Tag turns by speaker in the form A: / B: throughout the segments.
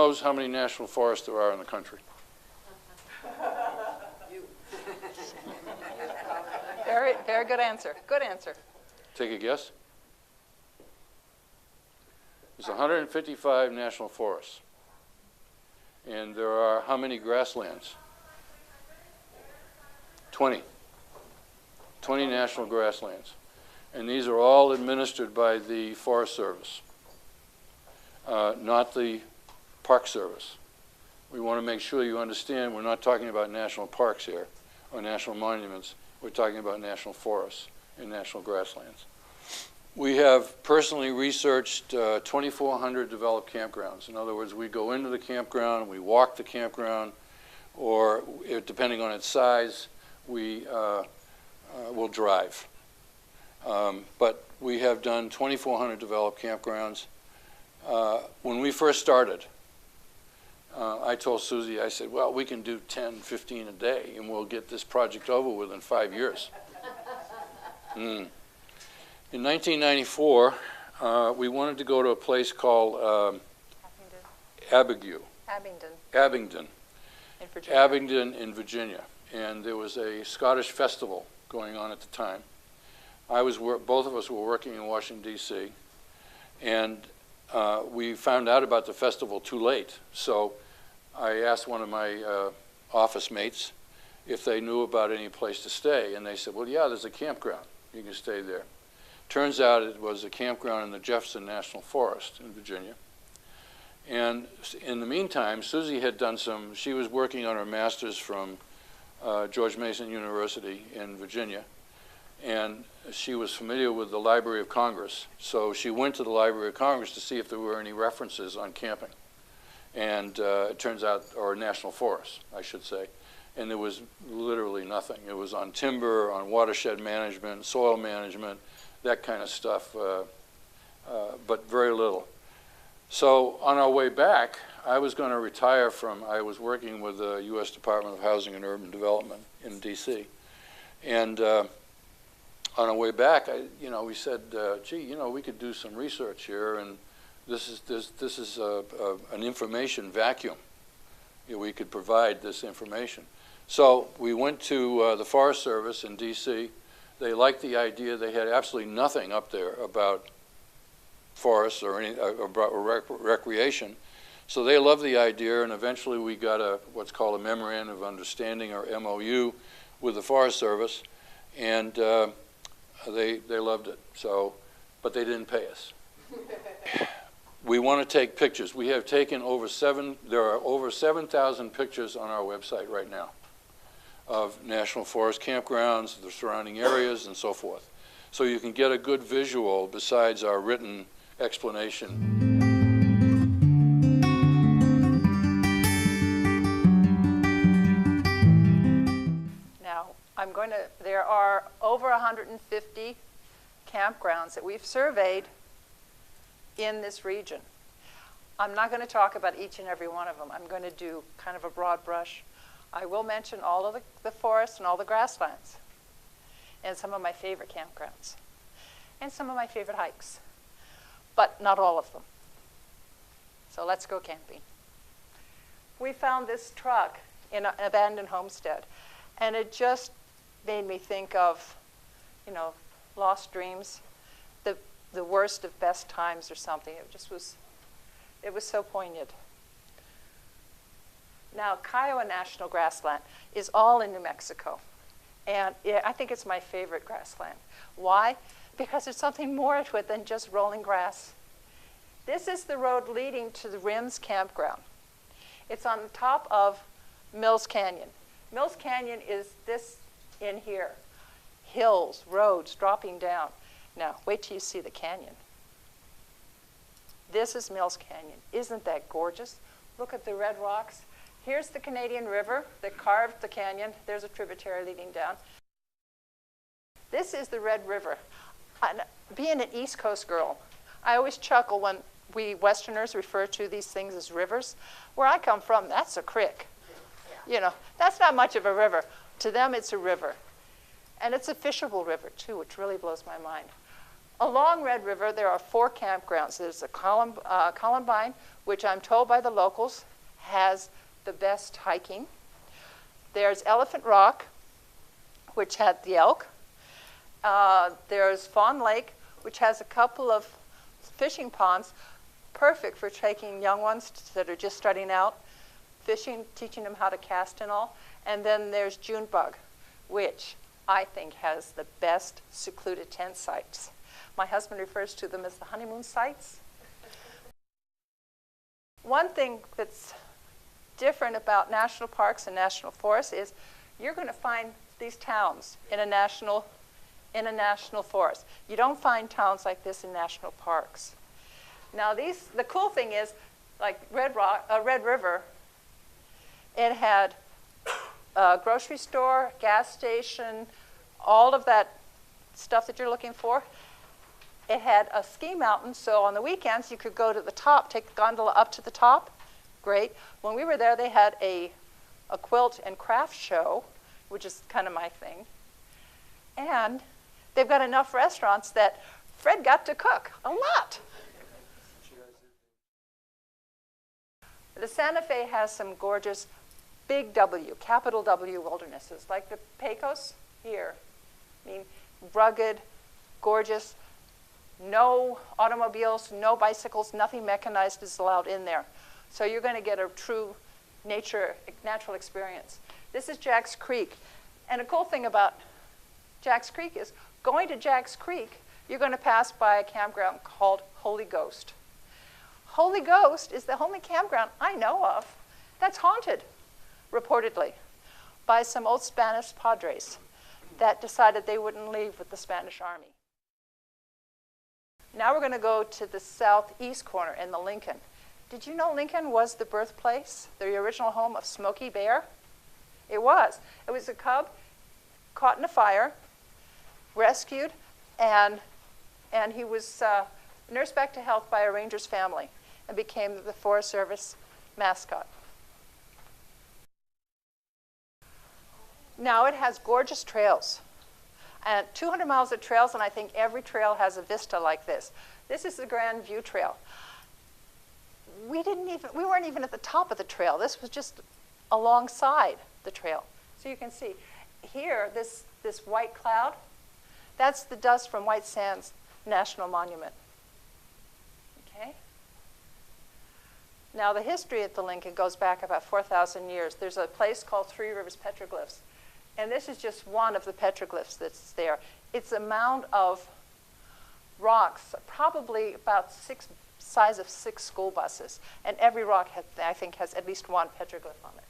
A: knows how many national forests there are in the country?
B: Very, very good answer. Good answer.
A: Take a guess. There's 155 national forests. And there are how many grasslands? 20. 20 national grasslands. And these are all administered by the Forest Service, not the Park Service. We want to make sure you understand we're not talking about national parks here or national monuments. We're talking about national forests and national grasslands. We have personally researched 2,400 developed campgrounds. In other words, we go into the campground, we walk the campground, or depending on its size, we will drive. But we have done 2,400 developed campgrounds. When we first started, I told Susie, I said, well, we can do 10, 15 a day, and we'll get this project over within 5 years. In 1994, we wanted to go to a place called Abingdon
B: In Virginia.
A: Abingdon in Virginia. And there was a Scottish festival going on at the time. Both of us were working in Washington, D.C., and we found out about the festival too late. So I asked one of my office mates if they knew about any place to stay, and they said, well, yeah, there's a campground. You can stay there. Turns out it was a campground in the Jefferson National Forest in Virginia. And in the meantime, Susie had done she was working on her master's from George Mason University in Virginia, and she was familiar with the Library of Congress. So she went to the Library of Congress to see if there were any references on camping. And it turns out, or national forests, I should say. And there was literally nothing. It was on timber, on watershed management, soil management, that kind of stuff, but very little. So on our way back, I was going to retire I was working with the U.S. Department of Housing and Urban Development in D.C. And on our way back, we said, gee, we could do some research here, and this is an information vacuum. We could provide this information. So we went to the Forest Service in D.C. They liked the idea. They had absolutely nothing up there about forests or about recreation. So they loved the idea, and eventually we got what's called a Memorandum of Understanding, or MOU, with the Forest Service, and they loved it. So, but they didn't pay us. We want to take pictures. We have taken there are over 7,000 pictures on our website right now of national forest campgrounds, the surrounding areas, and so forth. So you can get a good visual besides our written explanation.
B: Now, there are over 150 campgrounds that we've surveyed in this region. I'm not going to talk about each and every one of them. I'm going to do kind of a broad brush. I will mention all of the forests and all the grasslands, and some of my favorite campgrounds, and some of my favorite hikes, but not all of them. So let's go camping. We found this truck in an abandoned homestead, and it just made me think of, lost dreams, the worst of best times or something. It was so poignant. Now, Kiowa National Grassland is all in New Mexico, and I think it's my favorite grassland. Why? Because there's something more to it than just rolling grass. This is the road leading to the Rims Campground. It's on the top of Mills Canyon. Mills Canyon is this in here. Hills, roads dropping down. Now, wait till you see the canyon. This is Mills Canyon. Isn't that gorgeous? Look at the red rocks. Here's the Canadian River that carved the canyon. There's a tributary leading down. This is the Red River. Being an East Coast girl, I always chuckle when we Westerners refer to these things as rivers. Where I come from, that's a creek. That's not much of a river. To them, it's a river. And it's a fishable river, too, which really blows my mind. Along Red River, there are 4 campgrounds. There's a Columbine, which I'm told by the locals has the best hiking. There's Elephant Rock, which had the elk. There's Fawn Lake, which has a couple of fishing ponds, perfect for taking young ones that are just starting out, fishing, teaching them how to cast and all. And then there's Junebug, which I think has the best secluded tent sites. My husband refers to them as the honeymoon sites. One thing that's different about national parks and national forests is you're going to find these towns in a national forest. You don't find towns like this in national parks. Now the cool thing is, like Red River, it had a grocery store, gas station, all of that stuff that you're looking for. It had a ski mountain, so on the weekends you could go to the top, take the gondola up to the top. Great. When we were there, they had a quilt and craft show, which is kind of my thing. And they've got enough restaurants that Fred got to cook a lot. The Santa Fe has some gorgeous big W, capital W wildernesses, like the Pecos here. I mean, rugged, gorgeous, no automobiles, no bicycles, nothing mechanized is allowed in there. So you're going to get a true natural experience. This is Jack's Creek. And a cool thing about Jack's Creek is going to Jack's Creek, you're going to pass by a campground called Holy Ghost. Holy Ghost is the only campground I know of that's haunted, reportedly, by some old Spanish padres that decided they wouldn't leave with the Spanish army. Now we're going to go to the southeast corner in the Lincoln. Did you know Lincoln was the birthplace, the original home of Smokey Bear? It was. It was a cub caught in a fire, rescued, and he was nursed back to health by a ranger's family and became the Forest Service mascot. Now it has gorgeous trails. And 200 miles of trails, and I think every trail has a vista like this. This is the Grand View Trail. We weren't even at the top of the trail. This was just alongside the trail. So you can see here, this white cloud, that's the dust from White Sands National Monument. Okay? Now the history at the Lincoln goes back about 4,000 years. There's a place called Three Rivers Petroglyphs. And this is just one of the petroglyphs that's there. It's a mound of rocks, probably about size of 6 school buses. And every rock, I think, has at least one petroglyph on it.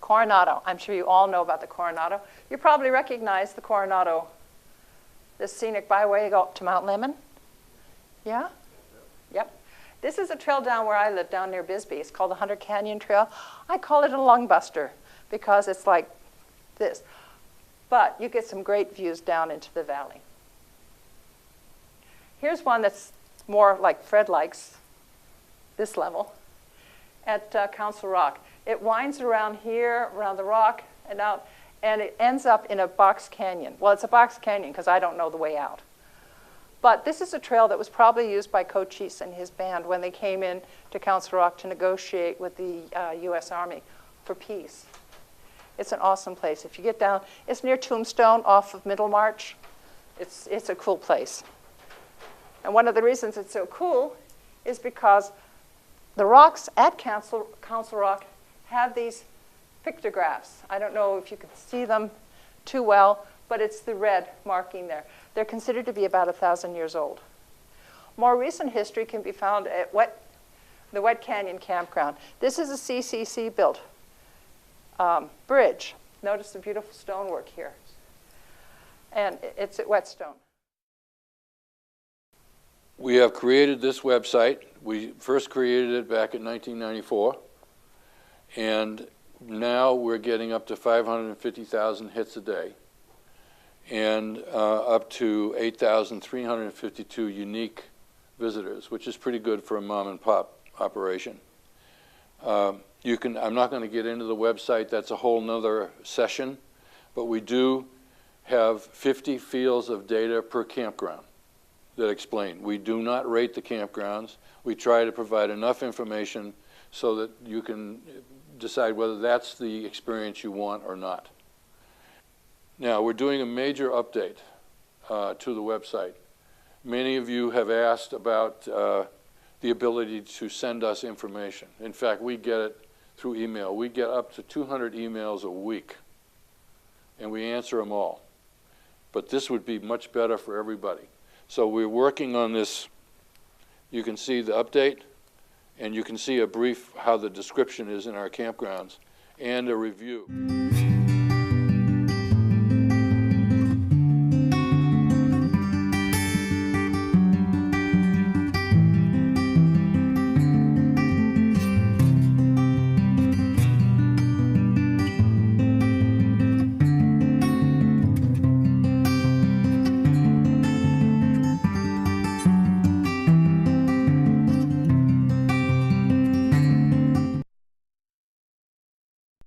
B: Coronado. I'm sure you all know about the Coronado. You probably recognize the Coronado, the scenic byway up to Mount Lemmon. Yeah? Yep. This is a trail down where I live, down near Bisbee. It's called the Hunter Canyon Trail. I call it a lung buster because it's like this. But you get some great views down into the valley. Here's one that's more like Fred likes, this level, at Council Rock. It winds around here, around the rock, and out, and it ends up in a box canyon. Well, it's a box canyon because I don't know the way out. But this is a trail that was probably used by Cochise and his band when they came in to Council Rock to negotiate with the U.S. Army for peace. It's an awesome place. If you get down, it's near Tombstone off of Middlemarch. It's a cool place. And one of the reasons it's so cool is because the rocks at Council Rock have these pictographs. I don't know if you can see them too well, but it's the red marking there. They're considered to be about 1,000 years old. More recent history can be found at the Wet Canyon Campground. This is a CCC-built bridge. Notice the beautiful stonework here. And it's at Whetstone.
A: We have created this website. We first created it back in 1994. And now we're getting up to 550,000 hits a day. And up to 8,352 unique visitors, which is pretty good for a mom and pop operation. I'm not going to get into the website. That's a whole nother session. But we do have 50 fields of data per campground that explain. We do not rate the campgrounds. We try to provide enough information so that you can decide whether that's the experience you want or not. Now, we're doing a major update to the website. Many of you have asked about the ability to send us information. In fact, we get it through email. We get up to 200 emails a week, and we answer them all. But this would be much better for everybody. So we're working on this. You can see the update, and you can see a brief how the description is in our campgrounds, and a review.